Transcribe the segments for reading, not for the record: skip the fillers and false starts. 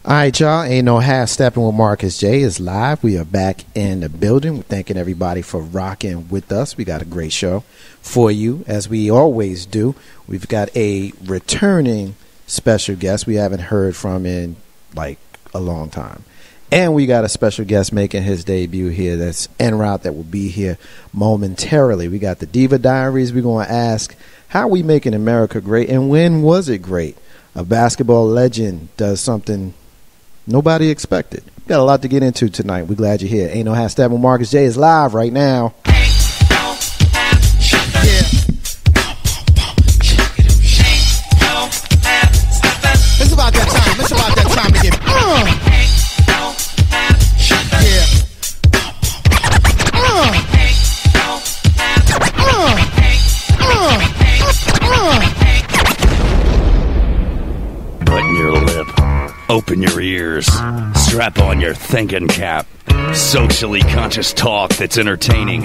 All right, y'all. Ain't no half stepping with Marcus J is live. We are back in the building. We're thanking everybody for rocking with us. We got a great show for you, as we always do. We've got a returning special guest we haven't heard from in like a long time. And we got a special guest making his debut here. That's en route, that will be here momentarily. We got the Diva Diaries. We're going to ask, how are we making America great, and when was it great? A basketball legend does something nobody expected. Got a lot to get into tonight. We're glad you're here. Ain't no half step with Marcus J is live right now. It's about that time. It's about that time to get. Button your lip. Open your ears. Strap on your thinking cap. Socially conscious talk that's entertaining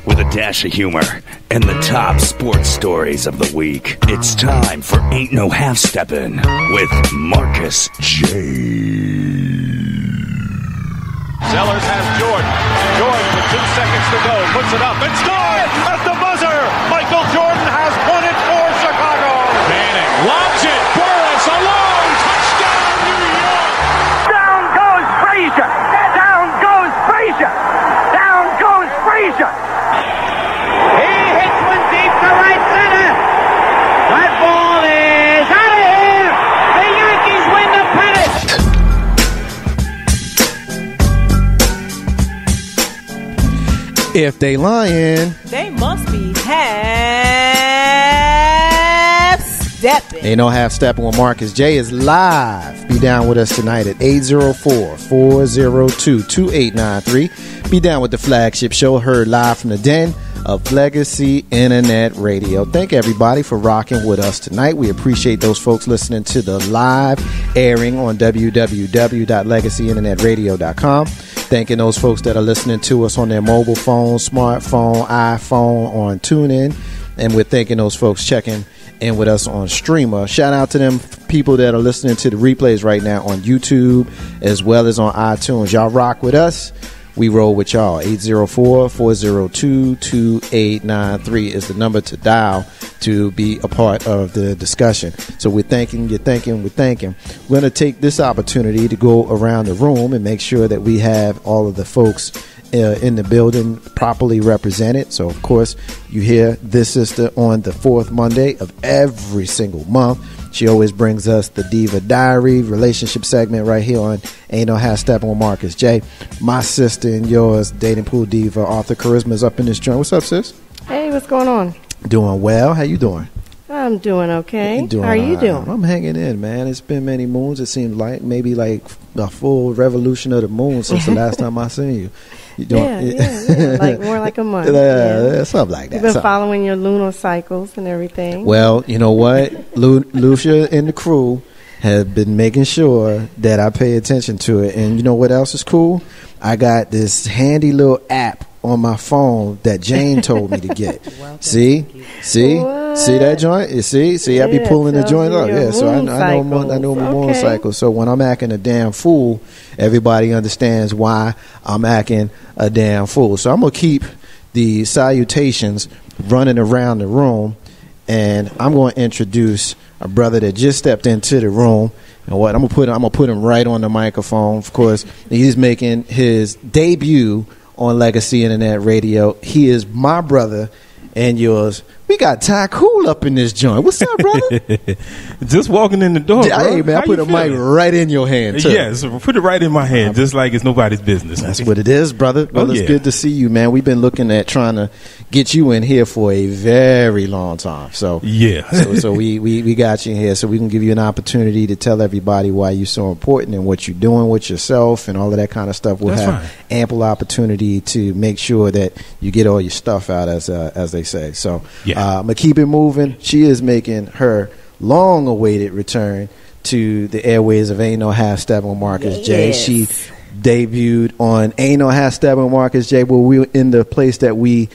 with a dash of humor and the top sports stories of the week. It's time for Ain't No Half Steppin' with Marcus J. Sellers has Jordan. Jordan with 2 seconds to go. Puts it up and scores at the buzzer. Michael Jordan has won it for Chicago. Manning lobs it. Burris alone. Touchdown, New York. Down goes Frazier. Down goes Frazier. Down goes Frazier. He hits one deep to right center. That ball is out of here. The Yankees win the pennant. If they lying, they must be half stepping. Ain't no half stepping with Marcus J is live. Be down with us tonight at 804-402-2893. Be down with the flagship show, heard live from the den of Legacy Internet Radio. Thank everybody for rocking with us tonight. We appreciate those folks listening to the live airing on www.legacyinternetradio.com. Thanking those folks that are listening to us on their mobile phone, smartphone, iPhone, on TuneIn. And we're thanking those folks checking in with us on Streamer. Shout out to them people that are listening to the replays right now on YouTube as well as on iTunes. Y'all rock with us. We roll with y'all. 804-402-2893 is the number to dial to be a part of the discussion. So we're thanking. We're going to take this opportunity to go around the room and make sure that we have all of the folks in the building properly represented. So, of course, you hear this sister on the fourth Monday of every single month. She always brings us the Diva Diary relationship segment right here on Ain't No Half Stepping with Marcus J. My sister and yours, dating pool diva Arthur Charisma, is up in this joint. What's up, sis? Hey, what's going on? Doing well. How you doing? I'm doing okay. How are you doing? I'm hanging in, man. It's been many moons. It seems like maybe like a full revolution of the moon since the last time I seen you. You doing, yeah. Like more like a month. Something like that. You've been following your lunar cycles and everything. Well, you know what? Lucia and the crew have been making sure that I pay attention to it. And you know what else is cool? I got this handy little app on my phone that Jane told me to get. See that joint? You see, I be pulling the joint up. Yeah, so I know my moon cycle. So when I'm acting a damn fool, everybody understands why I'm acting a damn fool. So I'm gonna keep the salutations running around the room, and I'm going to introduce a brother that just stepped into the room. And what I'm gonna put him right on the microphone. Of course, he's making his debut on Legacy Internet Radio. He is my brother and yours. We got Ty Cool up in this joint. What's up, brother? Just walking in the door, bro. Hey, man, I put a mic right in your hand, too. Yes, put it right in my hand, just like it's nobody's business. That's what it is, brother. Well, it's good to see you, man. We've been looking at trying to get you in here for a very long time. So yeah. so we got you in here so we can give you an opportunity to tell everybody why you're so important and what you're doing with yourself and all of that kind of stuff. We'll have ample opportunity to make sure that you get all your stuff out, as they say. So I'm going to keep it moving. She is making her long-awaited return to the airways of Ain't No Half Stepping with Marcus J. She debuted on Ain't No Half Stepping with Marcus J. Where we were in the place that we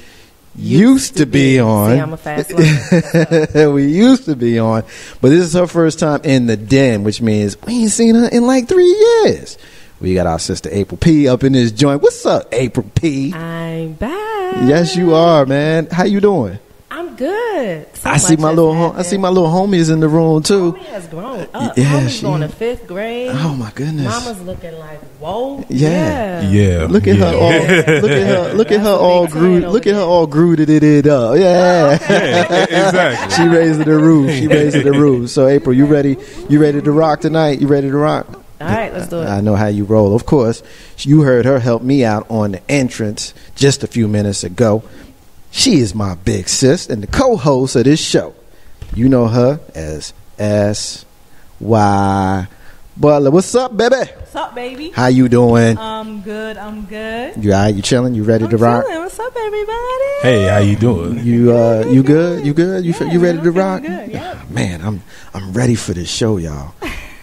used to be on. See, I'm a fast learner. We used to be on, but this is her first time in the den, which means we ain't seen her in like 3 years. We got our sister April P up in this joint. What's up, April P? I'm back. Yes, you are, man. How you doing? I'm good. I see my little homies in the room too. Homie has grown up. Yeah, Homie's going to 5th grade. Oh my goodness. Mama's looking like, whoa. Yeah. Look at her all. Look at her all grew. Look at her all grooted it up. Yeah. Exactly. She raised the roof. So April, you ready? You ready to rock tonight? You ready to rock? All right, let's do it. I know how you roll. Of course, you heard her help me out on the entrance just a few minutes ago. She is my big sis and the co-host of this show. You know her as S.Y. Butler. What's up, baby? What's up, baby? How you doing? I'm good. You all right? You chilling? You ready to rock? Chilling. What's up, everybody? Hey, how you doing? You good? You good? You ready to rock? Good, yeah. Man, I'm ready for this show, y'all.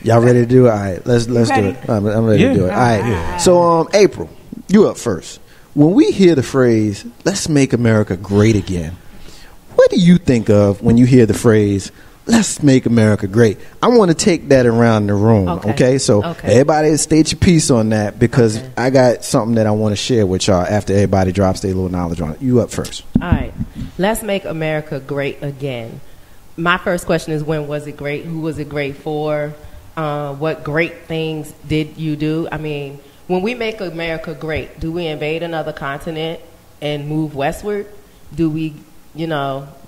Y'all ready to do it? All right, let's do it. I'm ready to do it. All right. Yeah. So, April, you up first. When we hear the phrase, let's make America great again, what do you think of when you hear the phrase, let's make America great? I want to take that around the room, okay? So everybody state your piece on that because I got something that I want to share with y'all after everybody drops their little knowledge on it. You up first. All right. Let's make America great again. My first question is, when was it great? Who was it great for? What great things did you do? I mean, when we make America great, do we invade another continent and move westward? Do we,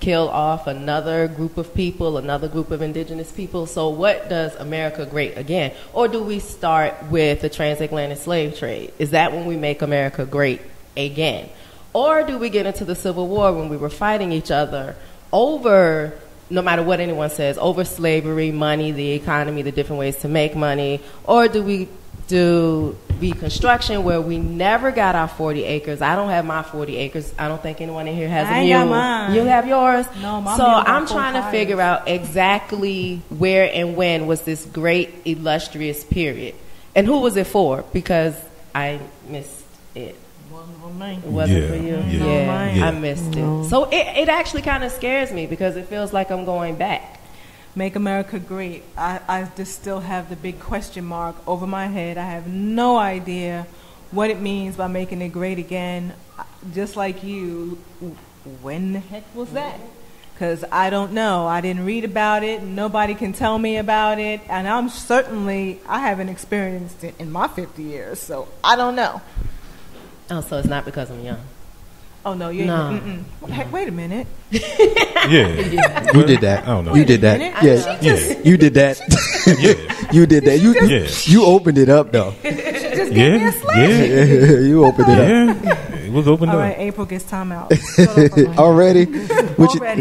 kill off another group of people, another group of indigenous people? So what does America great again? Or do we start with the transatlantic slave trade? Is that when we make America great again? Or do we get into the Civil War when we were fighting each other over, no matter what anyone says, over slavery, money, the economy, the different ways to make money? Or do we do Reconstruction where we never got our 40 acres? I don't have my 40 acres. I don't think anyone in here has a mule. Mine. You have yours? No, my So mule I'm got trying to 4 figure tires. out exactly where and when was this great, illustrious period. And who was it for? Because I missed it. It wasn't for you? Yeah. I missed it. So it actually kind of scares me because it feels like I'm going back. Make America great. I just still have the big question mark over my head. I have no idea what it means by making it great again. Just like you, when the heck was that? Because I don't know. I didn't read about it. Nobody can tell me about it. And I haven't experienced it in my 50 years. So I don't know. Oh, so it's not because I'm young. Oh, no, you ain't. No. Heck, wait a minute. Yeah. You did that. I don't know. You did that. Yeah. You did that. You did that. You opened it up though. She just gave me a slap. You opened it up. Yeah. It was opened All up. right, April gets time out. Already? Already.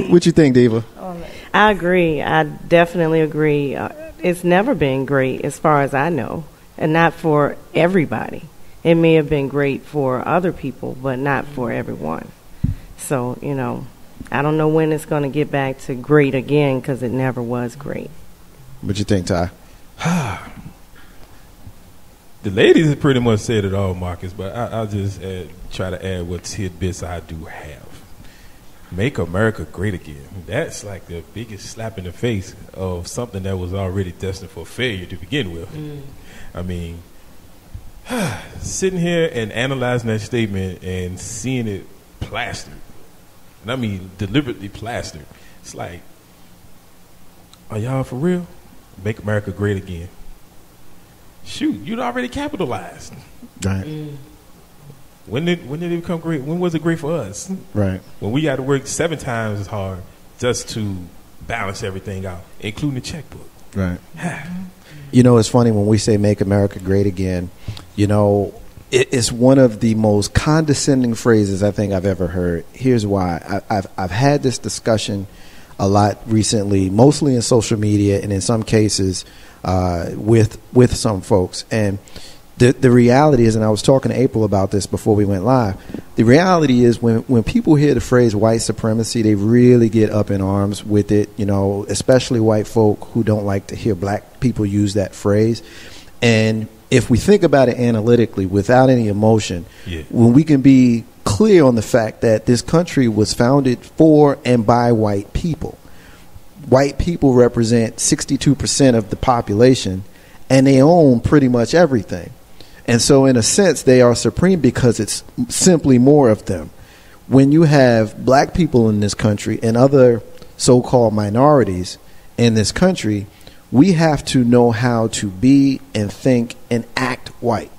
What you think, Diva? I agree. I definitely agree. It's never been great as far as I know, and not for everybody. It may have been great for other people, but not for everyone. So, I don't know when it's going to get back to great again because it never was great. What you think, Ty? The ladies have pretty much said it all, Marcus, but I'll just try to add what tidbits I do have. Make America great again. That's like the biggest slap in the face of something that was already destined for failure to begin with. I mean, sitting here and analyzing that statement and seeing it plastered, and I mean deliberately plastered, it's like, are y'all for real? Make America great again. Shoot, you'd already capitalized. Right. When did it become great? When was it great for us? Right. When we had to work 7 times as hard just to balance everything out, including the checkbook. Right. It's funny when we say make America great again, it's one of the most condescending phrases I think I've ever heard. Here's why. I've had this discussion a lot recently, mostly in social media and in some cases with some folks. And the reality is, and I was talking to April about this before we went live, the reality is when people hear the phrase white supremacy, they really get up in arms with it, especially white folk who don't like to hear black people use that phrase. And if we think about it analytically, without any emotion, when we can be clear on the fact that this country was founded for and by white people. White people represent 62% of the population, and they own pretty much everything. And so in a sense, they are supreme because it's simply more of them. When you have black people in this country and other so-called minorities in this country, we have to know how to be and think and act white.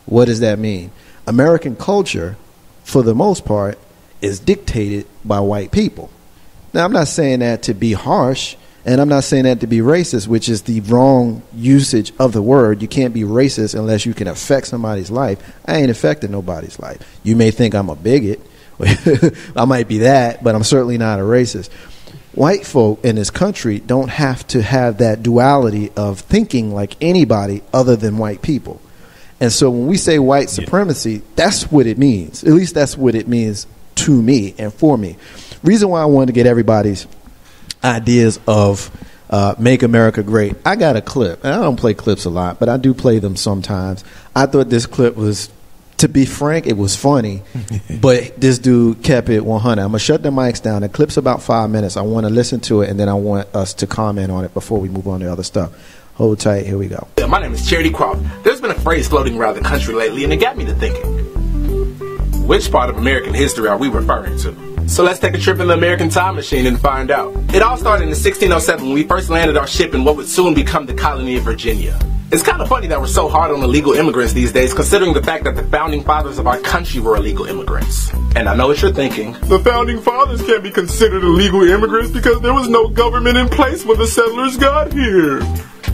What does that mean? American culture, for the most part, is dictated by white people. Now, I'm not saying that to be harsh, and I'm not saying that to be racist, which is the wrong usage of the word. You can't be racist unless you can affect somebody's life. I ain't affecting nobody's life. You may think I'm a bigot. I might be that, but I'm certainly not a racist. White folk in this country don't have to have that duality of thinking like anybody other than white people. And so when we say white supremacy, that's what it means. At least that's what it means to me and for me. Reason why I wanted to get everybody's ideas of Make America Great. I got a clip, and I don't play clips a lot, but I do play them sometimes. I thought this clip was, to be frank, it was funny, but this dude kept it 100. I'm going to shut the mics down. The clip's about 5 minutes. I want to listen to it, and then I want us to comment on it before we move on to other stuff. Hold tight. Here we go. My name is Charity Croft. There's been a phrase floating around the country lately, and it got me to thinking. Which part of American history are we referring to? So let's take a trip in the American time machine and find out. It all started in 1607 when we first landed our ship in what would soon become the colony of Virginia. It's kind of funny that we're so hard on illegal immigrants these days, considering the fact that the founding fathers of our country were illegal immigrants. And I know what you're thinking. The founding fathers can't be considered illegal immigrants because there was no government in place when the settlers got here.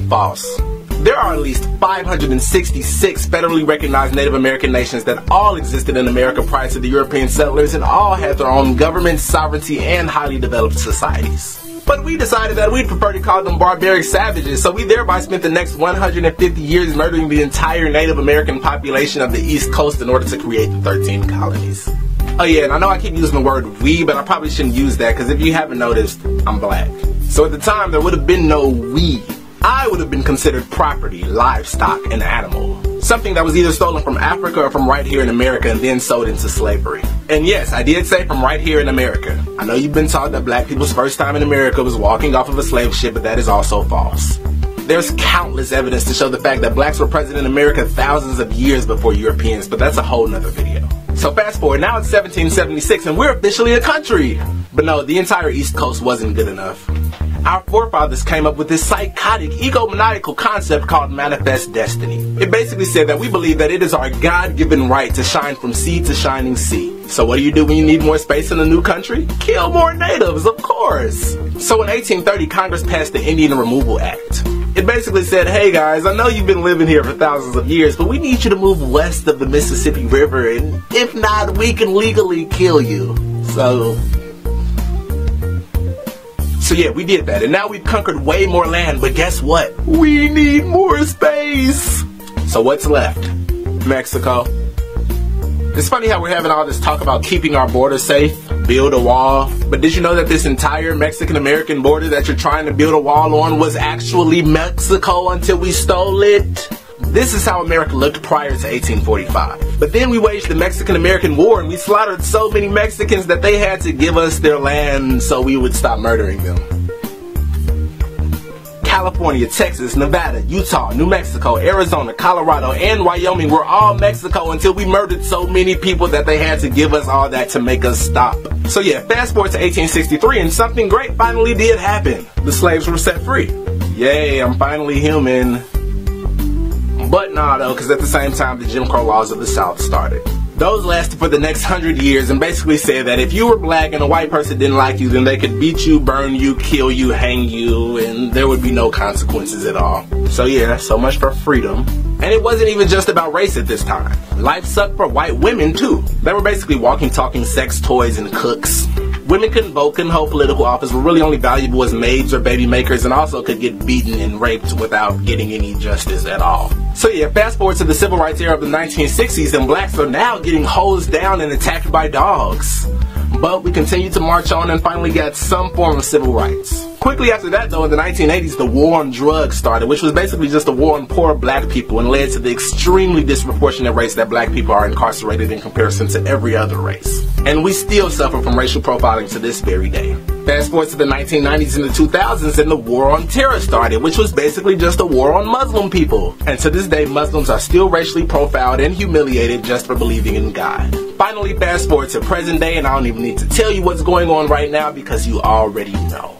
False. There are at least 566 federally recognized Native American nations that all existed in America prior to the European settlers and all had their own government, sovereignty, and highly developed societies. But we decided that we'd prefer to call them barbaric savages, so we thereby spent the next 150 years murdering the entire Native American population of the East Coast in order to create the 13 colonies. Oh yeah, and I know I keep using the word we, but I probably shouldn't use that because if you haven't noticed, I'm black. So at the time, there would have been no we. I would have been considered property, livestock, an animal. Something that was either stolen from Africa or from right here in America and then sold into slavery. And yes, I did say from right here in America. I know you've been taught that black people's first time in America was walking off of a slave ship, but that is also false. There's countless evidence to show the fact that blacks were present in America thousands of years before Europeans, but that's a whole nother video. So fast forward, now it's 1776 and we're officially a country. But no, the entire East Coast wasn't good enough. Our forefathers came up with this psychotic, egomaniacal concept called manifest destiny. It basically said that we believe that it is our God-given right to shine from sea to shining sea. So what do you do when you need more space in a new country? Kill more natives, of course. So in 1830, Congress passed the Indian Removal Act. It basically said, hey guys, I know you've been living here for thousands of years, but we need you to move west of the Mississippi River, and if not, we can legally kill you. So yeah, we did that, and now we've conquered way more land, but guess what? We need more space! So what's left? Mexico. It's funny how we're having all this talk about keeping our border safe, build a wall, but did you know that this entire Mexican-American border that you're trying to build a wall on was actually Mexico until we stole it? This is how America looked prior to 1845. But then we waged the Mexican-American War and we slaughtered so many Mexicans that they had to give us their land so we would stop murdering them. California, Texas, Nevada, Utah, New Mexico, Arizona, Colorado, and Wyoming were all Mexico until we murdered so many people that they had to give us all that to make us stop. So yeah, fast forward to 1863 and something great finally did happen. The slaves were set free. Yay, I'm finally human. But nah though, because at the same time the Jim Crow laws of the South started. Those lasted for the next 100 years and basically said that if you were black and a white person didn't like you, then they could beat you, burn you, kill you, hang you, and there would be no consequences at all. So yeah, so much for freedom. And it wasn't even just about race at this time. Life sucked for white women too. They were basically walking, talking sex toys and cooks. Women couldn't vote, couldn't hold political office, were really only valuable as maids or baby makers, and also could get beaten and raped without getting any justice at all. So yeah, fast forward to the civil rights era of the 1960s, and blacks are now getting hosed down and attacked by dogs. But we continued to march on and finally got some form of civil rights. Quickly after that, though, in the 1980s, the war on drugs started, which was basically just a war on poor black people and led to the extremely disproportionate rates that black people are incarcerated in comparison to every other race. And we still suffer from racial profiling to this very day. Fast forward to the 1990s and the 2000s, and the war on terror started, which was basically just a war on Muslim people. And to this day, Muslims are still racially profiled and humiliated just for believing in God. Finally, fast forward to present day, and I don't even need to tell you what's going on right now because you already know.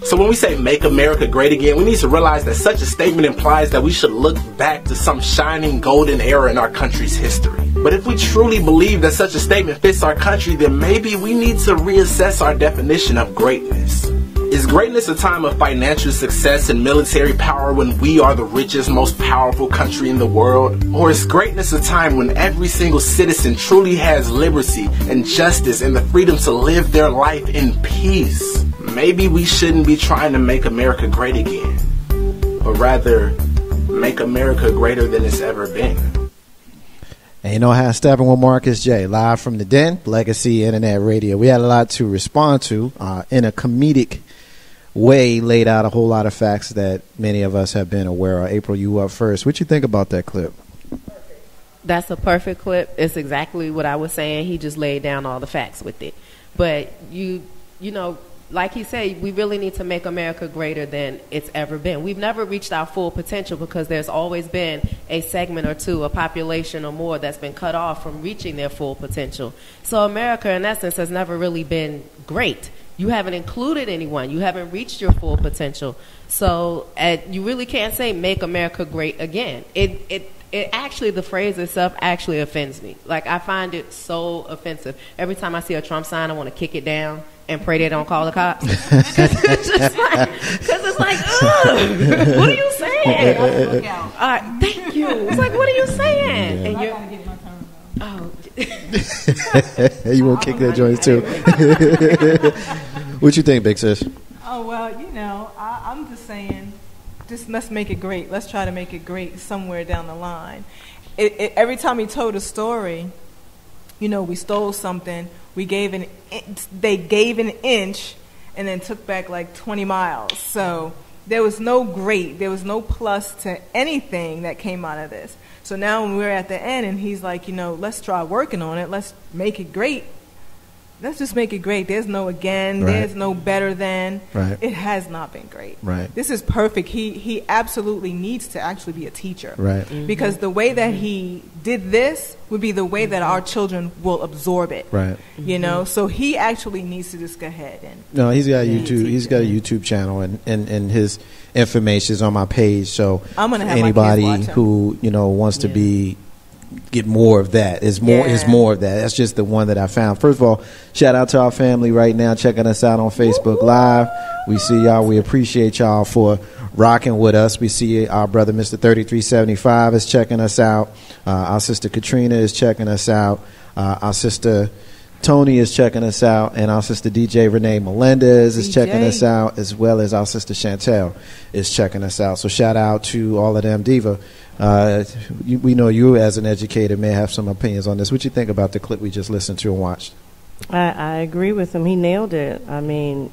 So when we say make America great again, we need to realize that such a statement implies that we should look back to some shining golden era in our country's history. But if we truly believe that such a statement fits our country, then maybe we need to reassess our definition of greatness. Is greatness a time of financial success and military power when we are the richest, most powerful country in the world? Or is greatness a time when every single citizen truly has liberty and justice and the freedom to live their life in peace? Maybe we shouldn't be trying to make America great again, but rather make America greater than it's ever been. And you know how Steppin with Marcus J, live from the Den, Legacy Internet Radio. We had a lot to respond to in a comedic way, laid out a whole lot of facts that many of us have been aware of. April, you up first. What you think about that clip? That's a perfect clip. It's exactly what I was saying. He just laid down all the facts with it. But you know, like he said, we really need to make America greater than it's ever been. We've never reached our full potential because there's always been a segment or two, a population or more that's been cut off from reaching their full potential. So America, in essence, has never really been great. You haven't included anyone. You haven't reached your full potential. So you really can't say make America great again. It actually, the phrase itself actually offends me. Like, I find it so offensive. Every time I see a Trump sign, I want to kick it down and pray they don't call the cops. Because it's like, ugh, what are you saying? Thank you. It's like, what are you saying? Yeah. And you're, I gotta get my turn, oh. You won't kick that joint too. What you think, Big Sis? Oh, well, you know, I'm just saying, just let's make it great. Let's try to make it great somewhere down the line. Every time he told a story, you know, we stole something, they gave an inch and then took back like 20 miles. So there was no plus to anything that came out of this. So now when we're at the end and he's like, you know, let's try working on it. Let's make it great. Let's just make it great. There's no again. Right. There's no better than. Right. It has not been great. Right. This is perfect. He absolutely needs to actually be a teacher. Right. Mm-hmm. Because the way that he did this would be the way that our children will absorb it. Right. You know, so he actually needs to just go ahead and. No, he's got YouTube. He's got a YouTube channel, and his information is on my page. So I'm gonna have anybody my kids watch him. who wants to get more of that is more of that. That's just the one that I found. First of all, shout out to our family right now checking us out on Facebook Live. We see y'all. We appreciate y'all for rocking with us. We see our brother Mr. 3375 is checking us out. Our sister Katrina is checking us out. Our sister Tony is checking us out, and our sister DJ Renee Melendez is checking us out, as well as our sister Chantel is checking us out. So shout out to all of them. Diva, we know you as an educator may have some opinions on this. What you think about the clip we just listened to and watched? I agree with him. He nailed it. I mean,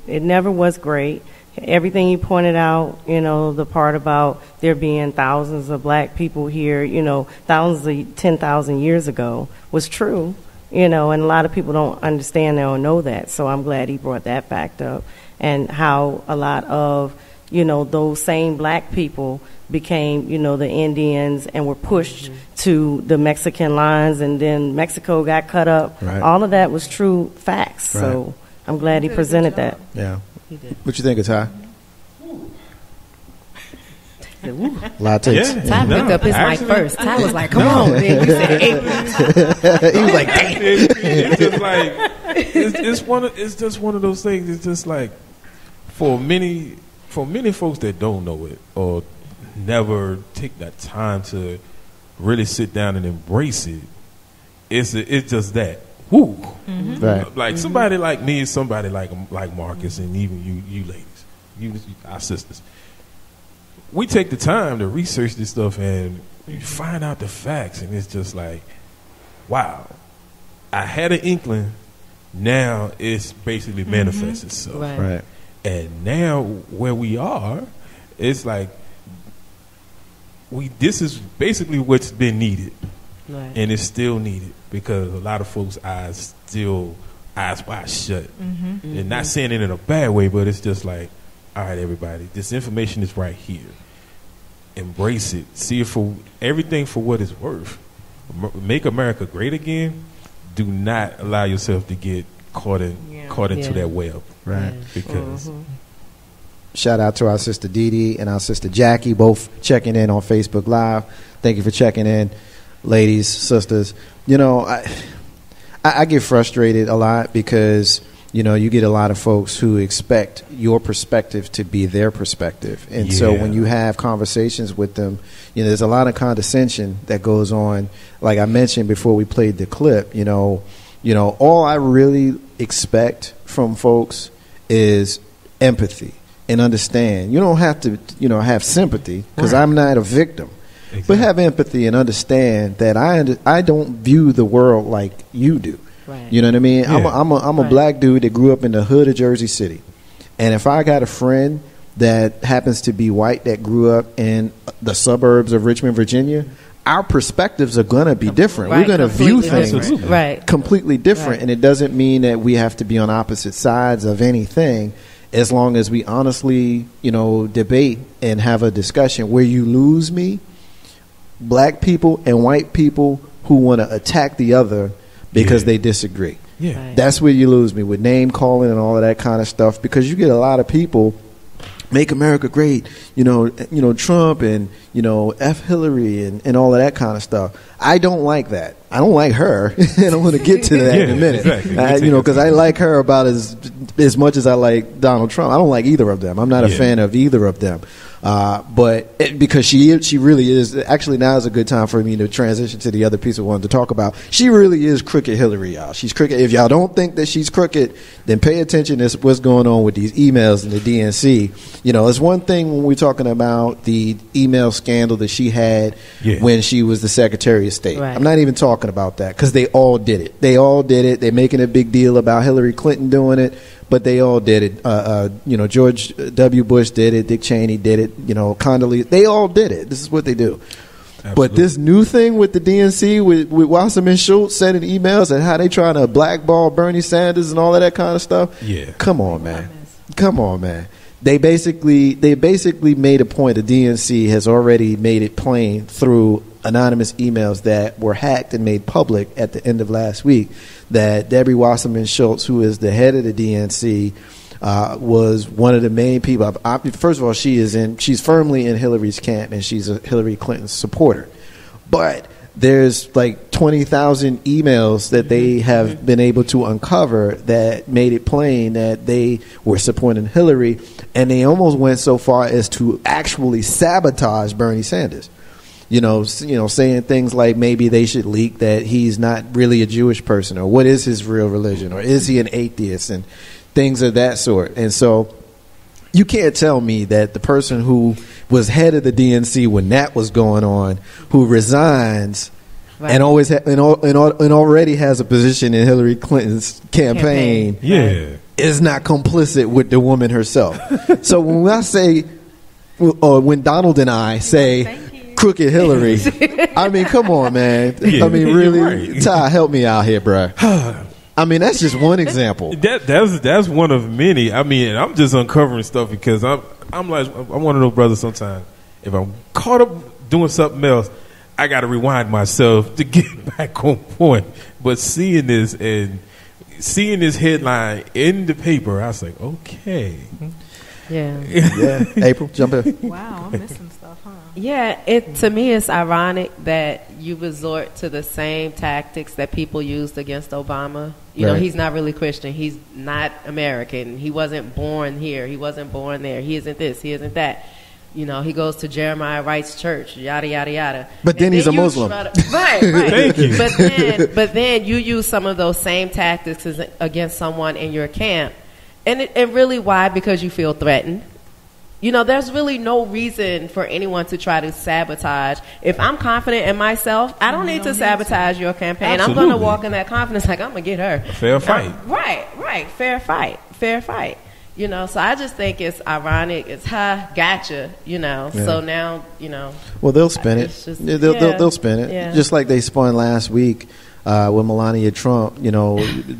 it never was great. Everything he pointed out, the part about there being thousands of black people here, thousands of 10,000 years ago was true. And a lot of people don't understand or know that. So I'm glad he brought that fact up, and how a lot of, those same black people became, the Indians and were pushed to the Mexican lines, and then Mexico got cut up. Right. All of that was true facts. Right. So I'm glad he presented that. Yeah. What you think of Ty? A lot of takes. Ty picked up his mic first. Ty was like, come on. And then you said April. He was like, damn. It's just like, it's just one of those things. It's just like, for many folks that don't know it or never take that time to really sit down and embrace it, it's just that. Woo. Mm-hmm. Right. Like somebody like me, somebody like Marcus, and even you ladies, our sisters. We take the time to research this stuff and find out the facts, and it's just like, wow, I had an inkling. Now it's basically manifests itself. Right. And now where we are, it's like this is basically what's been needed. Right. And it's still needed because a lot of folks' eyes wide shut. And not saying it in a bad way, but it's just like, all right, everybody, this information is right here. Embrace it. See it for everything for what it's worth. Make America great again. Do not allow yourself to get caught into that web. Right. Because shout out to our sister Dee Dee and our sister Jackie, both checking in on Facebook Live. Thank you for checking in, ladies, sisters. You know, I get frustrated a lot because, you know, you get a lot of folks who expect your perspective to be their perspective. And so when you have conversations with them, you know, there's a lot of condescension that goes on. Like I mentioned before we played the clip, you know, all I really expect from folks is empathy and understand. You don't have to, you know, have sympathy because I'm not a victim. Exactly. But have empathy and understand that I don't view the world like you do. Right. You know what I mean? Yeah. I'm a black dude that grew up in the hood of Jersey City. And if I got a friend that happens to be white that grew up in the suburbs of Richmond, Virginia, our perspectives are going to be different. We're going to view things completely different. Right. And it doesn't mean that we have to be on opposite sides of anything, as long as we honestly, you know, debate and have a discussion. Where you lose me, black people and white people who want to attack the other because they disagree. Yeah. Right. That's where you lose me, with name calling and all of that kind of stuff, because you get a lot of people, make America great, you know, Trump and, you know, F Hillary and all of that kind of stuff. I don't like that. I don't like her. And I'm going to get to that in a minute. Exactly. You know, because I like her about as much as I like Donald Trump. I don't like either of them. I'm not a fan of either of them. Because she really is, actually now is a good time for me to transition to the other piece I wanted to talk about. She really is crooked Hillary, y'all. She's crooked. If y'all don't think that she's crooked, then pay attention to what's going on with these emails in the DNC. You know, it's one thing when we're talking about the email scandal that she had when she was the Secretary of State. Right. I'm not even talking about that, because they all did it. They're making a big deal about Hillary Clinton doing it, but they all did it. You know, George W. Bush did it. Dick Cheney did it. You know, Condoleezza. They all did it. This is what they do. Absolutely. But this new thing with the DNC, with Wasserman Schultz sending emails and how they trying to blackball Bernie Sanders and all of that kind of stuff. Yeah. Come on, man. They basically made a point. The DNC has already made it plain through anonymous emails that were hacked and made public at the end of last week that Debbie Wasserman Schultz, who is the head of the DNC, was one of the main people. First of all, she's firmly in Hillary's camp, and she's a Hillary Clinton supporter. But there's like 20,000 emails that they have been able to uncover that made it plain that they were supporting Hillary, and they almost went so far as to actually sabotage Bernie Sanders. You know, saying things like maybe they should leak that he's not really a Jewish person, or what is his real religion, or is he an atheist, and things of that sort. And so you can't tell me that the person who was head of the DNC when that was going on, who resigns and always and already has a position in Hillary Clinton's campaign, is not complicit with the woman herself. So when I say, or when Donald and I say crooked Hillary, I mean, come on, man. I mean, really, Ty, help me out here, bro. I mean, that's just one example. That's one of many. I mean, I'm just uncovering stuff because I'm one of those brothers. Sometimes if I'm caught up doing something else, I got to rewind myself to get back on point. But seeing this headline in the paper, I was like, okay. Yeah. April, jump in. Wow, I'm missing stuff, huh? Yeah, to me, it's ironic that you resort to the same tactics that people used against Obama. You know, he's not really Christian. He's not American. He wasn't born here. He wasn't born there. He isn't this. He isn't that. You know, he goes to Jeremiah Wright's church, yada, yada, yada. But then he's a Muslim. Right. Thank you. But then you use some of those same tactics against someone in your camp. And really, why? Because you feel threatened. You know, there's really no reason for anyone to try to sabotage. If I'm confident in myself, I don't need to sabotage your campaign. Absolutely. I'm going to walk in that confidence like, I'm going to get her. Fair fight. Right. Fair fight. You know, so I just think it's ironic. It's gotcha. You know, Yeah. so now Well, they'll spin it. it's just- They'll spin it. Yeah. Just like they spun last week when Melania Trump,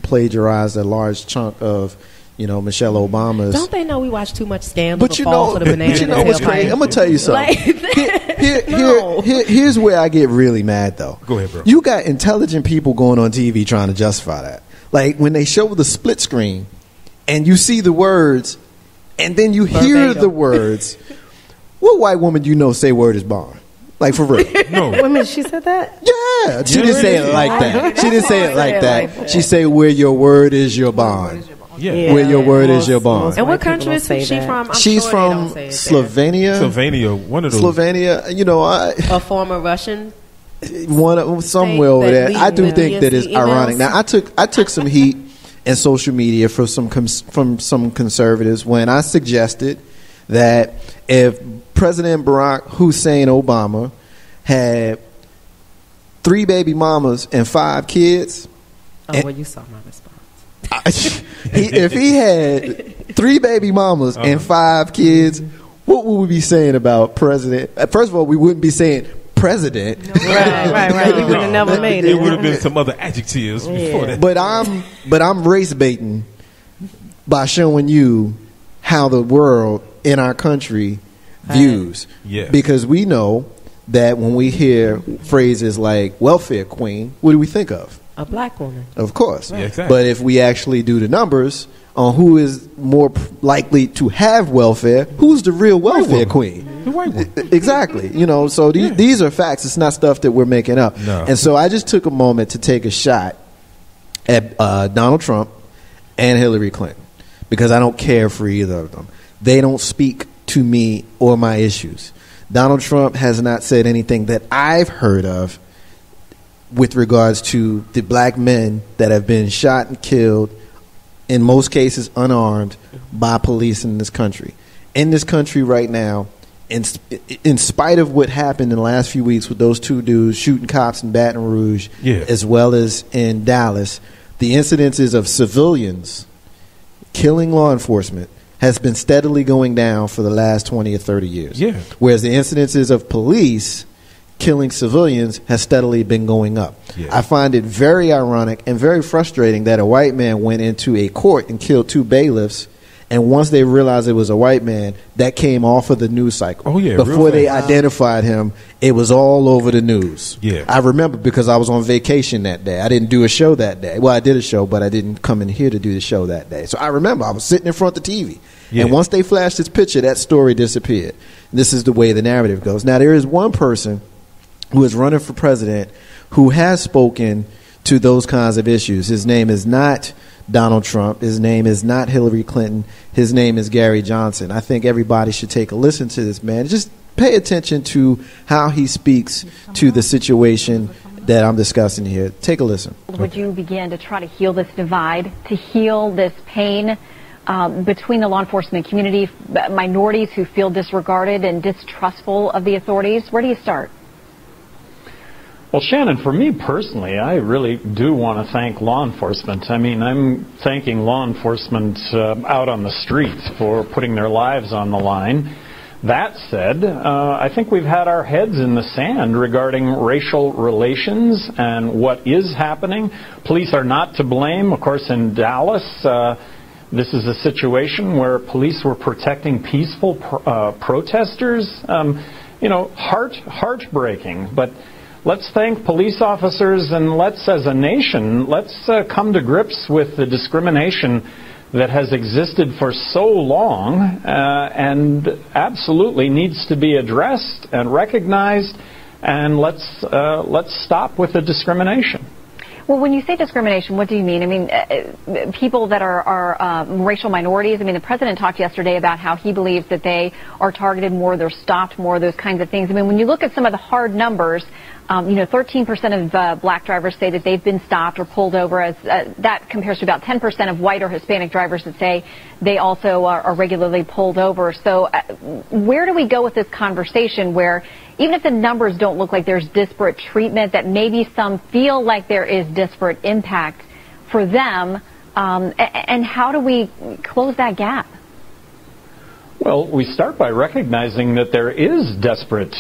plagiarized a large chunk of, Michelle Obama's. Don't they know we watch too much Scandal? But to fall for the banana in the what's tailpipe? crazy? I'm gonna tell you something. No. Here's where I get really mad, though. Go ahead, bro. You got intelligent people going on TV trying to justify that. Like when they show the split screen, and you see the words, and then you hear Verbatim. the words. What white woman say word is bond? Like for real? No. Wait a minute, she said that? Yeah, she didn't say it like that. She didn't say it like that. She say where your word is your bond. Yeah. Where your word is your bond. And what White people country don't is say she that. from? I'm She's sure they from don't say it there. Slovenia. Sylvania, one of those. Slovenia. A former Russian. Somewhere over there. I do leaked think that it's DNC ironic. emails. Now I took some heat in social media from some conservatives when I suggested that if President Barack Hussein Obama had 3 baby mamas and 5 kids, Oh, well, you saw my response. if he had 3 baby mamas and 5 kids, what would we be saying about president? First of all, we wouldn't be saying president. Right. We would have never made it. It would have been some other adjectives before that. But I'm race baiting by showing you how the world in our country views. Yes. Because we know that when we hear phrases like welfare queen, what do we think of? A black woman. Of course. Yeah, exactly. But if we actually do the numbers on who is more likely to have welfare, who's the real welfare queen? The white one. Exactly. So these are facts. It's not stuff that we're making up. No. And so I just took a moment to take a shot at Donald Trump and Hillary Clinton because I don't care for either of them. They don't speak to me or my issues. Donald Trump has not said anything that I've heard of with regards to the black men that have been shot and killed, in most cases unarmed, by police in this country. In this country right now, in spite of what happened in the last few weeks with those 2 dudes shooting cops in Baton Rouge, as well as in Dallas, the incidences of civilians killing law enforcement has been steadily going down for the last 20 or 30 years. Yeah. Whereas the incidences of police killing civilians has steadily been going up. Yeah. I find it very ironic and very frustrating that a white man went into a court and killed 2 bailiffs, and once they realized it was a white man, that came off of the news cycle. Oh, yeah, real Before they fast. identified him, it was all over the news. Yeah. I remember because I was on vacation that day. I didn't do a show that day. Well, I did a show, but I didn't come in here to do the show that day. So I remember I was sitting in front of the TV. Yeah. And once they flashed this picture, that story disappeared. This is the way the narrative goes. Now, there is one person who is running for president who has spoken to those kinds of issues. His name is not Donald Trump. His name is not Hillary Clinton. His name is Gary Johnson. I think everybody should take a listen to this man. Just pay attention to how he speaks to the situation that I'm discussing here. Take a listen. Would you begin to try to heal this divide, to heal this pain between the law enforcement community, minorities who feel disregarded and distrustful of the authorities? Where do you start? Well, Shannon, for me personally, I really do want to thank law enforcement. I mean, I'm thanking law enforcement out on the streets for putting their lives on the line. That said, I think we've had our heads in the sand regarding racial relations and what is happening. Police are not to blame. Of course, in Dallas, this is a situation where police were protecting peaceful protesters. Heartbreaking, but let's thank police officers, and let's, as a nation, let's come to grips with the discrimination that has existed for so long and absolutely needs to be addressed and recognized, and let's stop with the discrimination. Well, when you say discrimination, what do you mean? I mean, people that are racial minorities. I mean, the president talked yesterday about how he believes that they are targeted more, they're stopped more, those kinds of things. I mean, when you look at some of the hard numbers, 13% of black drivers say that they've been stopped or pulled over. As that compares to about 10% of white or Hispanic drivers that say they also are regularly pulled over. So where do we go with this conversation where even if the numbers don't look like there's disparate treatment, that maybe some feel like there is disparate impact for them, and how do we close that gap? Well, we start by recognizing that there is desperate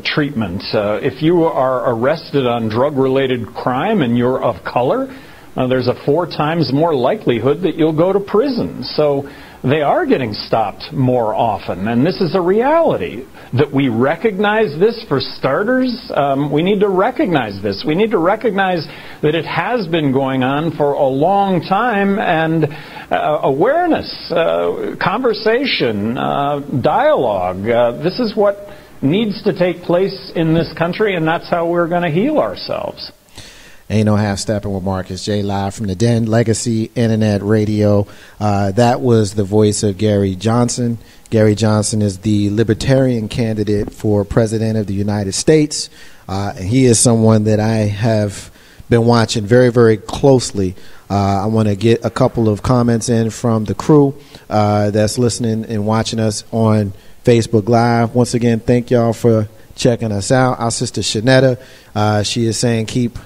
treatment. If you are arrested on drug-related crime and you're of color, there's a 4 times more likelihood that you'll go to prison. So they are getting stopped more often, and this is a reality. That we recognize this for starters, we need to recognize this. We need to recognize that it has been going on for a long time, and awareness, conversation, dialogue, this is what needs to take place in this country, and that's how we're going to heal ourselves. Ain't no half stepping with Marcus J. live from the Den Legacy Internet Radio. That was the voice of Gary Johnson. Gary Johnson is the Libertarian candidate for President of the United States. And he is someone that I have been watching very, very closely. I want to get a couple of comments in from the crew that's listening and watching us on Facebook Live. Once again, thank y'all for checking us out. Our sister Shanetta, she is saying keep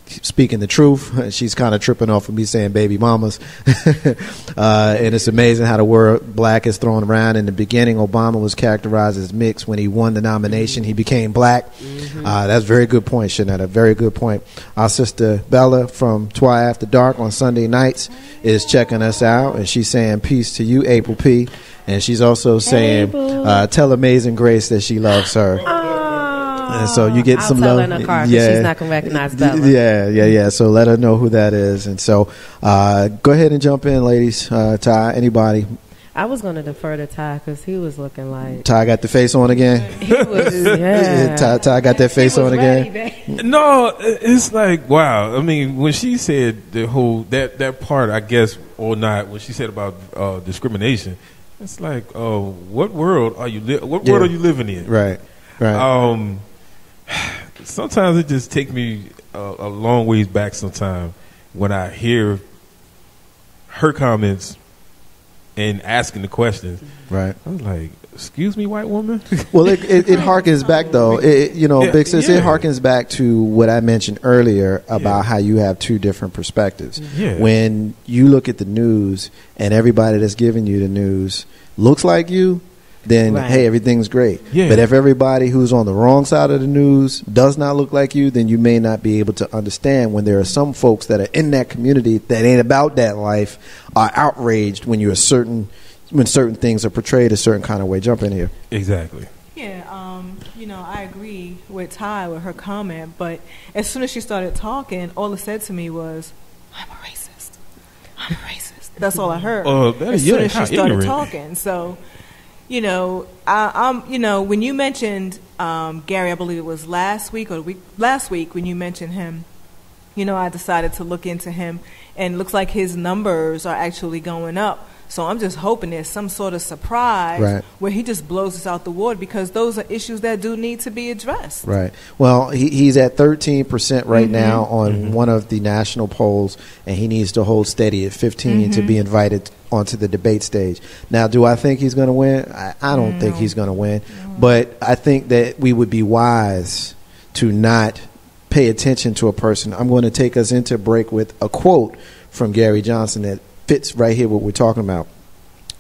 speaking the truth. She's kind of tripping off of me saying baby mamas. And it's amazing how the word black is thrown around. In the beginning, Obama was characterized as mixed. When he won the nomination, he became black. That's a very good point, Shanetta. Very good point. Our sister Bella from Twi After Dark on Sunday nights is checking us out, and she's saying peace to you, April P. And she's also saying, tell Amazing Grace that she loves her. And so you get some love. I'll tell her in the car because she's not going to recognize Bella. Yeah. So let her know who that is. And so go ahead and jump in, ladies. Ty, anybody? I was going to defer to Ty because he was looking like... Ty got the face on again? He was, yeah. Ty got that face on again? No, it's like, wow. I mean, when she said the whole, that part, I guess, or not, when she said about discrimination, it's like, what world are you world are you living in? Right. Sometimes it just takes me a long ways back sometimes when I hear her comments and asking the questions. Right. I was like, excuse me, white woman? Well, it harkens back, though. Big Sis, it harkens back to what I mentioned earlier about how you have two different perspectives. Yeah. When you look at the news and everybody that's giving you the news looks like you, then, hey, everything's great. Yeah. But if everybody who's on the wrong side of the news does not look like you, then you may not be able to understand when there are some folks that are in that community that ain't about that life are outraged when when certain things are portrayed a certain kind of way. Jump in here. Exactly. Yeah, I agree with Ty with her comment, but as soon as she started talking, all it said to me was, I'm a racist. I'm a racist. That's all I heard as soon as she started talking. So, when you mentioned Gary, I believe it was last week when you mentioned him, I decided to look into him, and it looks like his numbers are actually going up. So I'm just hoping there's some sort of surprise where he just blows us out the water, because those are issues that do need to be addressed. Right. Well, he's at 13% right now on one of the national polls, and he needs to hold steady at 15 to be invited onto the debate stage. Now, do I think he's going to win? I don't think he's going to win. But I think that we would be wise to not pay attention to a person. I'm going to take us into break with a quote from Gary Johnson that fits right here what we're talking about.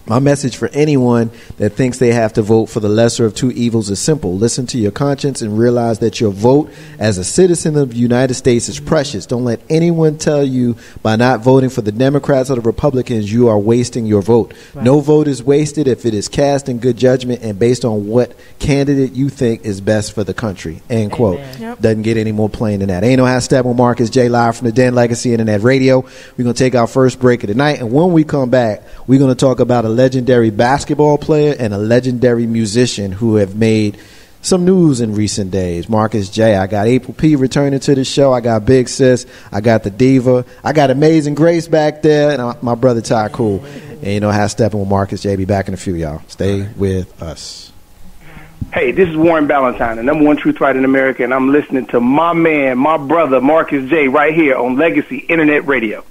My message for anyone that thinks they have to vote for the lesser of two evils is simple. Listen to your conscience and realize that your vote as a citizen of the United States is precious. Don't let anyone tell you by not voting for the Democrats or the Republicans you are wasting your vote. Right. No vote is wasted if it is cast in good judgment and based on what candidate you think is best for the country. End quote. Yep. Doesn't get any more plain than that. Ain't no half step with Marcus J. live from the Den Legacy Internet Radio. We're going to take our first break of the night, and when we come back, we're going to talk about a legendary basketball player and a legendary musician who have made some news in recent days. Marcus J. I got April P. returning to the show. I got Big Sis. I got the Diva. I got Amazing Grace back there, and my brother Ty Cool. And how stepping with Marcus J. Be back in a few, y'all. Stay with us. Hey, this is Warren Ballantyne, the number one truth writer in America, and I'm listening to my man, my brother Marcus J. right here on Legacy Internet Radio.